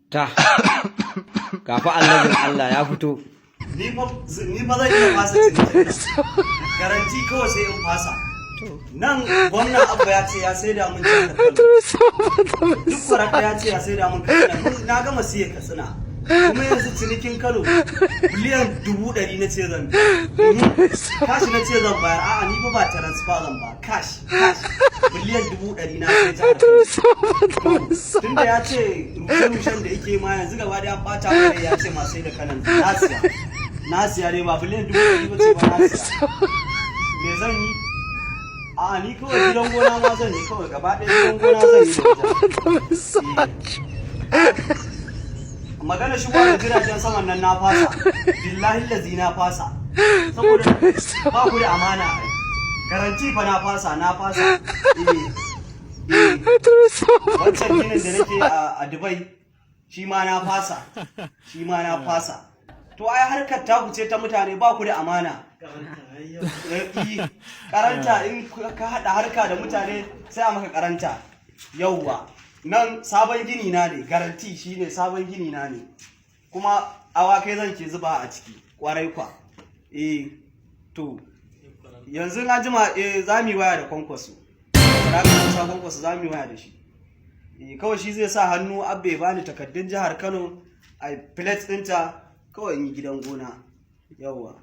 ta gafa annabin Allah ya fito. Ni ba zan iya fasa cinikin garanti kawai sai in fasa. Nan gwamna Abba ya ce ya saida mun jihar Kano. Duk Waraka ya ce ya saida mun Katsina. Na gama siye Katsina. Kuma yanzu cinikin Kano biliyan 100 na ce zan kashi na ce zan bayar. A'a ni ba transfer zan ba. Cash biliyan 100 na sai jihar Kano. Tunda ya ce rushe-rushen da yake ma yanzu gaba da ya bata mai ya ce masu sai da kanan na siya dai ba biliyan 100 ba ce ba na siya. Me zan yi? A ni kawai gidan gona ma zan yi kawai gaba ɗaya gidan gona zan yi. Magana shigo da jiragen saman nan na fasa. Billahi lazi na fasa. Saboda ba ku da amana ai. Garanti fa na fasa. Wancan ginin da nake a Dubai shi ma na fasa. To ai harkar taku ce ta mutane ba ku da amana. Karanta in ka haɗa harka da mutane sai a maka karanta. Yauwa nan sabon gini na ne, garanti shine sabon gini na ne. Kuma awakai zan ke zuba a ciki kwarai kwa. To yanzu na jima za mu yi waya da Kwankwaso. Da ka sa Kwankwaso za mu yi waya da shi. Kawai shi zai sa hannu abbe bani takardun jihar Kano a plate ɗinta kawai in yi gidan gona. Yauwa